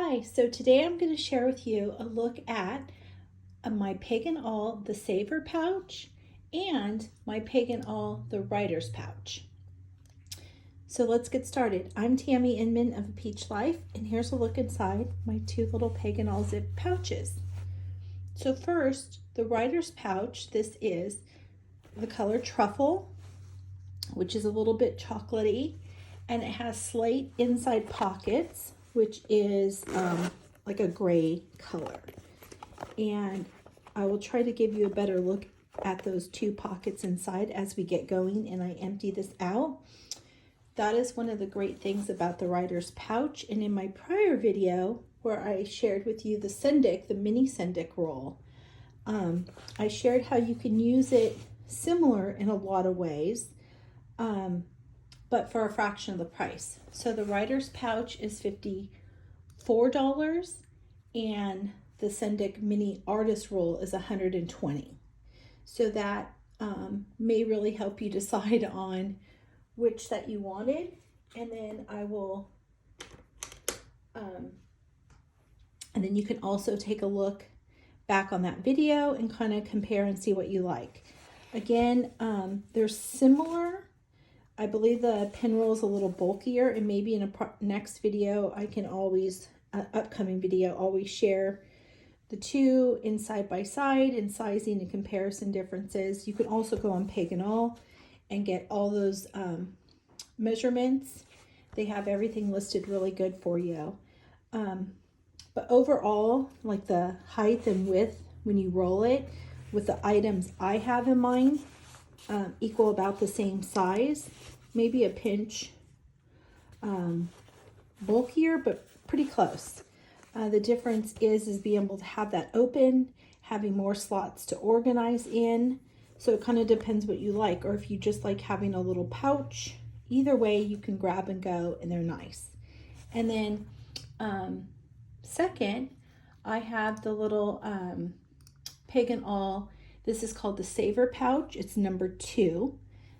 Hi, so today I'm going to share with you a look at my Peg Awl, the Saver pouch, and my Peg Awl, the Writer's pouch. So let's get started. I'm Tammy Inman of A Peach Life, and here's a look inside my two little Peg Awl zip pouches. So first, the Writer's pouch, this is the color Truffle, which is a little bit chocolatey, and it has slate inside pockets, which is like a gray color. And I will try to give you a better look at those two pockets inside as we get going and I empty this out. That is one of the great things about the Writer's pouch. And in my prior video where I shared with you the Sendic, the mini Sendic roll, I shared how you can use it similar in a lot of ways, but for a fraction of the price. So the Writer's pouch is $54 and the Sendic mini artist roll is $120. So that may really help you decide on which that you wanted. And then I will, and then you can also take a look back on that video and kind of compare and see what you like. Again, they're similar. I believe the pin roll is a little bulkier, and maybe in a next video I can always, upcoming video, always share the two in side by side and sizing and comparison differences. You can also go on Peg Awl and get all those measurements. They have everything listed really good for you. But overall, like the height and width when you roll it with the items I have in mind, equal about the same size, maybe a pinch bulkier, but pretty close. The difference is being able to have that open, having more slots to organize in. So it kind of depends what you like, or if you just like having a little pouch. Either way, you can grab and go, and they're nice. And then second, I have the little Peg Awl. This is called the Saver pouch. It's number 2.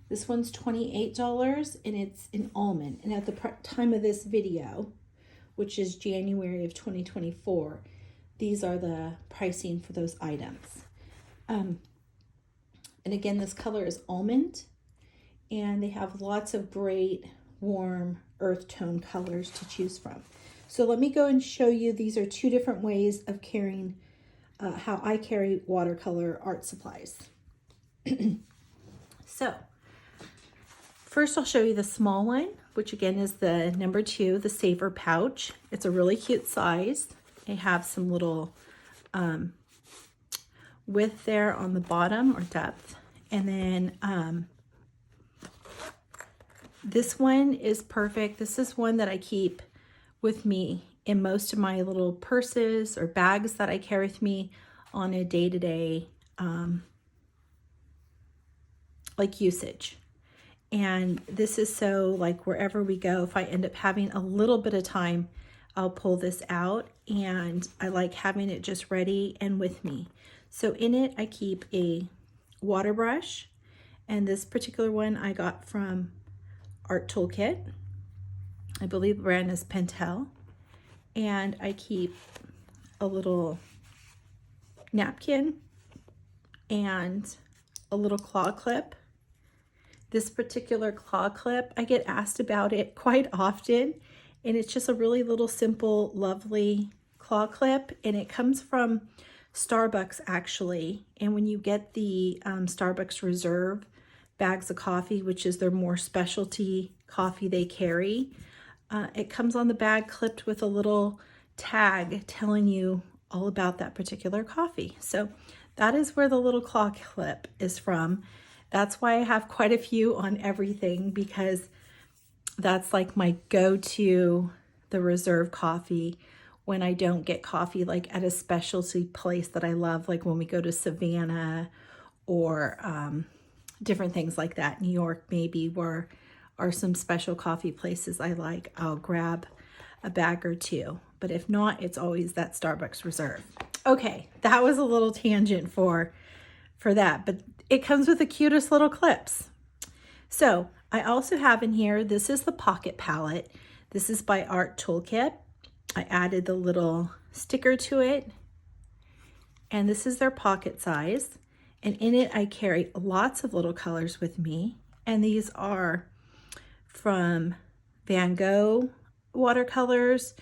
This one's $28 and it's in almond. And at the time of this video, which is January of 2024, these are the pricing for those items. And again, this color is almond, and they have lots of great warm earth tone colors to choose from. So let me go and show you. These are two different ways of carrying how I carry watercolor art supplies. So first I'll show you the small one, which again is the number 2, the Saver pouch. It's a really cute size. They have some little width there on the bottom, or depth. And then this one is perfect. This is one that I keep with me in most of my little purses or bags that I carry with me on a day-to-day like usage. And this is so like wherever we go, if I end up having a little bit of time, I'll pull this out, and I like having it just ready and with me. So in it, I keep a water brush, and this particular one I got from Art Toolkit. I believe the brand is Pentel. And I keep a little napkin and a little claw clip. This particular claw clip, I get asked about it quite often, and it's just a really little simple, lovely claw clip, and it comes from Starbucks actually. And when you get the Starbucks Reserve bags of coffee, which is their more specialty coffee they carry, it comes on the bag clipped with a little tag telling you all about that particular coffee. So that is where the little claw clip is from. That's why I have quite a few on everything, because that's like my go-to, the Reserve coffee, when I don't get coffee like at a specialty place that I love, like when we go to Savannah or different things like that. New York maybe, where are some special coffee places I like, I'll grab a bag or two. But if not, it's always that Starbucks Reserve. Okay, that was a little tangent for that, but it comes with the cutest little clips. So I also have in here, this is the pocket palette. This is by Art Toolkit. I added the little sticker to it, and this is their pocket size. And in it, I carry lots of little colors with me. And these are from Van Gogh watercolors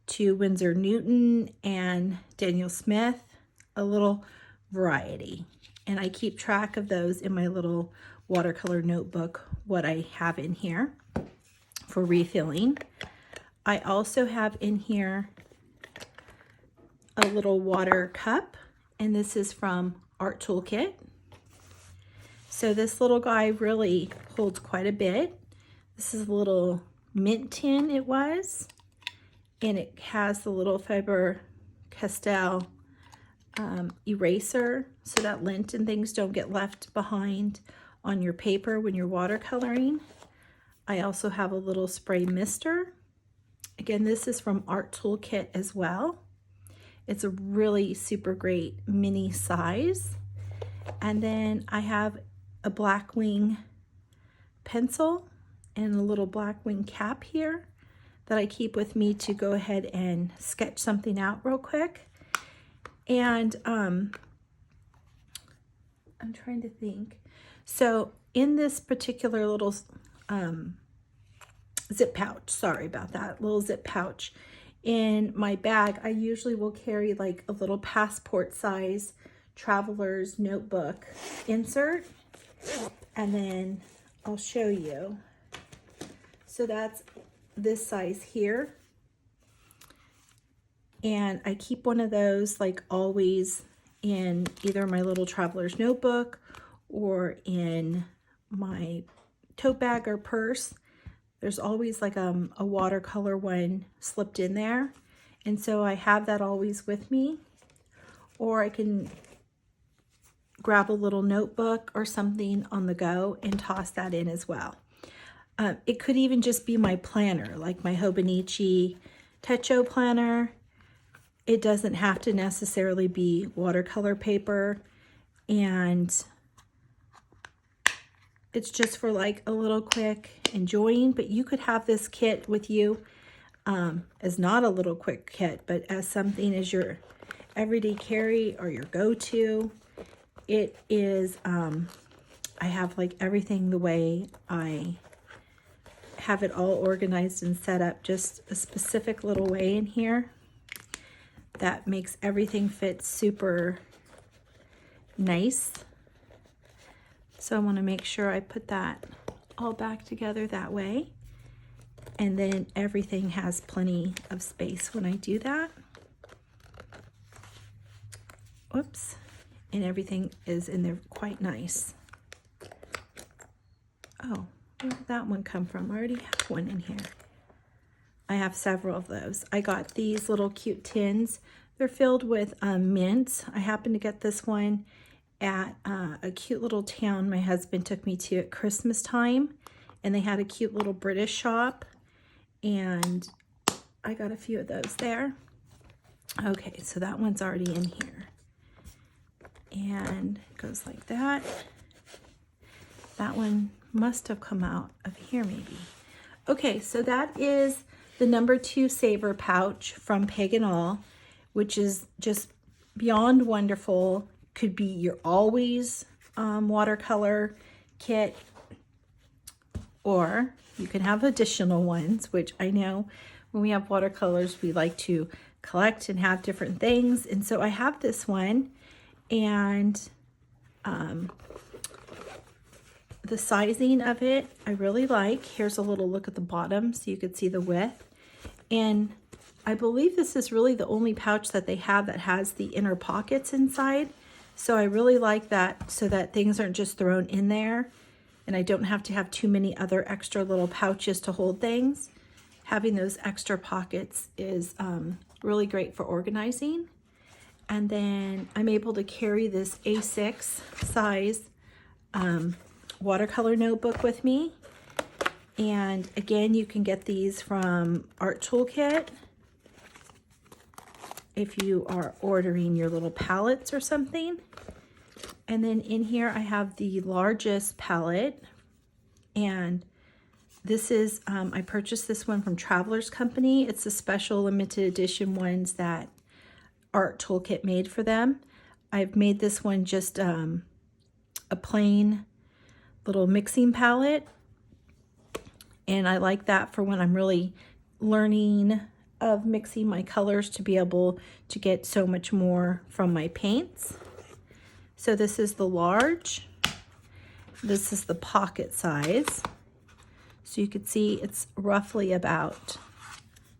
to Winsor Newton and Daniel Smith, a little variety. And I keep track of those in my little watercolor notebook, what I have in here for refilling. I also have in here a little water cup, and this is from Art Toolkit. So this little guy really holds quite a bit. This is a little mint tin it was, and it has the little Faber-Castell eraser so that lint and things don't get left behind on your paper when you're watercoloring. I also have a little spray mister. Again, this is from Art Toolkit as well. It's a really super great mini size. And then I have a Blackwing pencil and a little Blackwing cap here that I keep with me to go ahead and sketch something out real quick. And I'm trying to think. So in this particular little zip pouch, sorry about that, little zip pouch in my bag, I usually will carry like a little passport size traveler's notebook insert, and then I'll show you. So that's this size here, and I keep one of those like always in either my little traveler's notebook or in my tote bag or purse. There's always like a watercolor one slipped in there, and so I have that always with me. Or I can grab a little notebook or something on the go and toss that in as well. It could even just be my planner, like my Hobonichi Techo planner. It doesn't have to necessarily be watercolor paper, and it's just for like a little quick enjoying. But you could have this kit with you as not a little quick kit, but as something as your everyday carry or your go-to. It is, I have like everything the way I have it all organized and set up, just a specific little way in here that makes everything fit super nice. So I want to make sure I put that all back together that way. And then everything has plenty of space when I do that. Whoops. And everything is in there quite nice. Oh, where did that one come from? I already have one in here. I have several of those. I got these little cute tins. They're filled with mint. I happened to get this one at a cute little town my husband took me to at Christmas time, and they had a cute little British shop, and I got a few of those there. Okay, so that one's already in here, and it goes like that. That one must have come out of here maybe. Okay, so that is the number 2 saber pouch from Peg Awl, which is just beyond wonderful. Could be your always watercolor kit, or you can have additional ones, which I know when we have watercolors, we like to collect and have different things. And so I have this one, and the sizing of it, I really like. Here's a little look at the bottom so you could see the width. And I believe this is really the only pouch that they have that has the inner pockets inside. So I really like that, so that things aren't just thrown in there and I don't have to have too many other extra little pouches to hold things. Having those extra pockets is really great for organizing. And then I'm able to carry this A6 size watercolor notebook with me. And again, you can get these from Art Toolkit if you are ordering your little palettes or something. And then in here I have the largest palette, and This is, I purchased this one from Traveler's Company. It's a special limited edition ones that Art Toolkit made for them. I've made this one just a plain little mixing palette. And I like that for when I'm really learning of mixing my colors to be able to get so much more from my paints. So this is the large. This is the pocket size. So you can see it's roughly about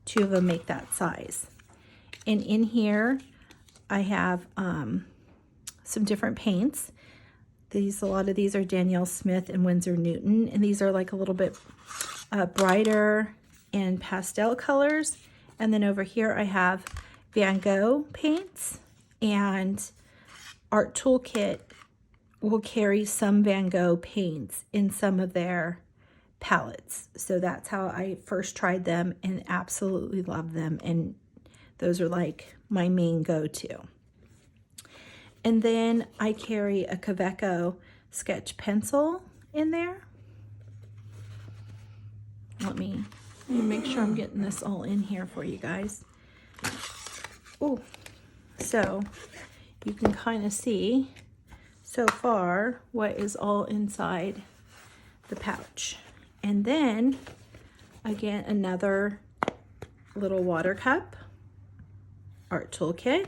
2 of them make that size. And in here, I have some different paints. A lot of these are Danielle Smith and Winsor Newton, and these are like a little bit brighter and pastel colors. And then over here I have Van Gogh paints, and Art Toolkit will carry some Van Gogh paints in some of their palettes. So that's how I first tried them and absolutely love them, and those are like my main go-to. And then I carry a Kaweco sketch pencil in there. Let me make sure I'm getting this all in here for you guys. Oh, so you can kind of see so far what is all inside the pouch. And then again, another little water cup, Art Toolkit.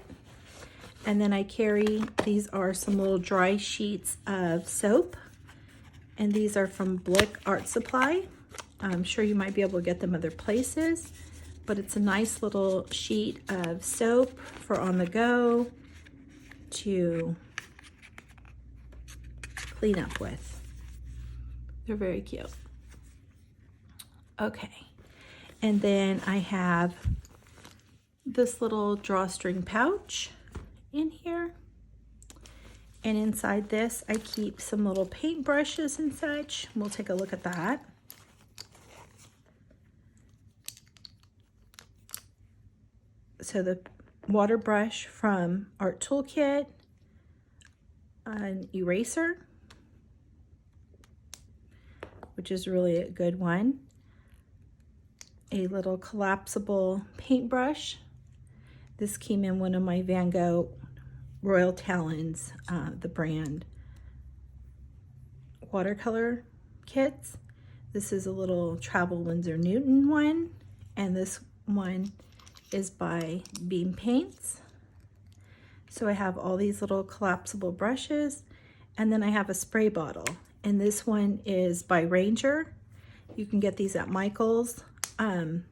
And then I carry, these are some little dry sheets of soap, and these are from Blick Art Supply. I'm sure you might be able to get them other places, but it's a nice little sheet of soap for on the go to clean up with. They're very cute. Okay, and then I have this little drawstring pouch in here, and inside this I keep some little paint brushes and such. We'll take a look at that. So the water brush from Art Toolkit, an eraser, which is really a good one, a little collapsible paintbrush. This came in one of my Van Gogh Royal Talons, the brand watercolor kits. This is a little Travel Winsor Newton one, and this one is by Beam Paints. So I have all these little collapsible brushes, and then I have a spray bottle, and this one is by Ranger. You can get these at Michael's, and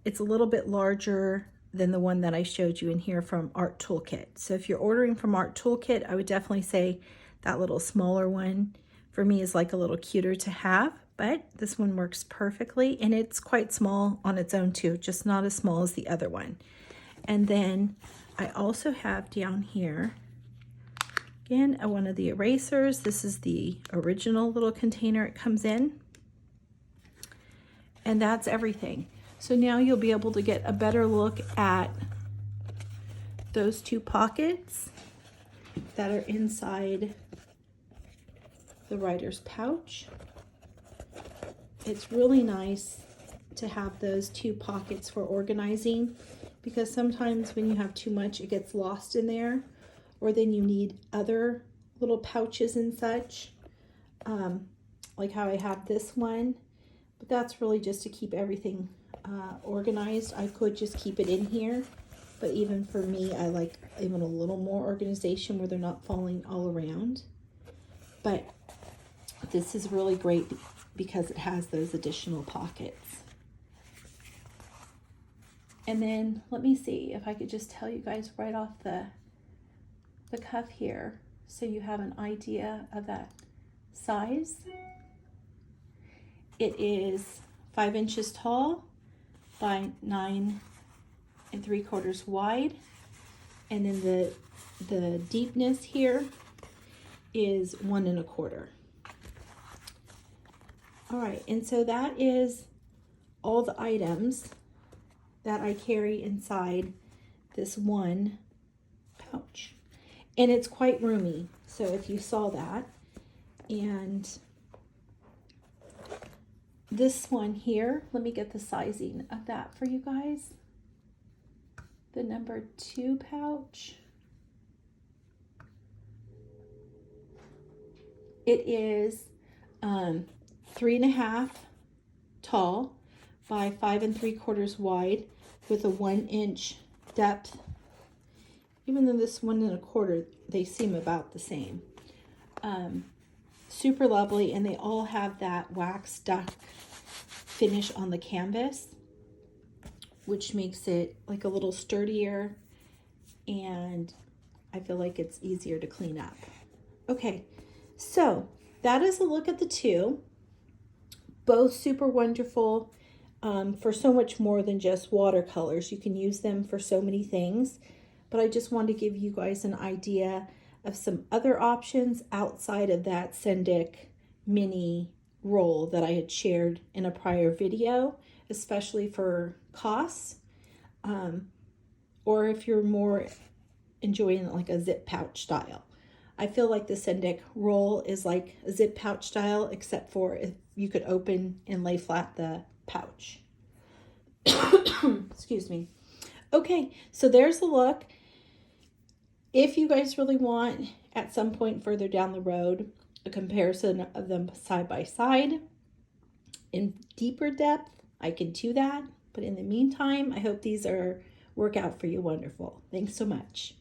it's a little bit larger than the one that I showed you in here from Art Toolkit. So if you're ordering from Art Toolkit, I would definitely say that little smaller one for me is like a little cuter to have, but this one works perfectly, and it's quite small on its own too, just not as small as the other one. And then I also have down here, again, one of the erasers. This is the original little container it comes in. And that's everything. So now you'll be able to get a better look at those 2 pockets that are inside the writer's pouch. It's really nice to have those 2 pockets for organizing, because sometimes when you have too much, it gets lost in there, or then you need other little pouches and such, like how I have this one. But that's really just to keep everything organized. I could just keep it in here, but even for me, I like even a little more organization where they're not falling all around. But this is really great because it has those additional pockets. And then let me see if I could just tell you guys right off the cuff here, so you have an idea of that size. It is 5 inches tall by 9 3/4 wide, and then the deepness here is 1 1/4. All right, and so that is all the items that I carry inside this one pouch, and it's quite roomy. So if you saw that, and This one here, let me get the sizing of that for you guys. The number 2 pouch. It is 3.5 tall by 5 3/4 wide with a 1-inch depth. Even though this 1 1/4, they seem about the same. Super lovely, and they all have that wax duck finish on the canvas, which makes it like a little sturdier, and I feel like it's easier to clean up. Okay, so that is a look at the 2. Both super wonderful for so much more than just watercolors. You can use them for so many things, but I just wanted to give you guys an idea of some other options outside of that Sendic mini roll that I had shared in a prior video, especially for costs, or if you're more enjoying like a zip pouch style. I feel like the Sendic roll is like a zip pouch style, except for if you could open and lay flat the pouch. Excuse me. Okay, so there's a look. If you guys really want, at some point further down the road, a comparison of them side by side in deeper depth, I can do that. But in the meantime, I hope these work out for you wonderful. Thanks so much.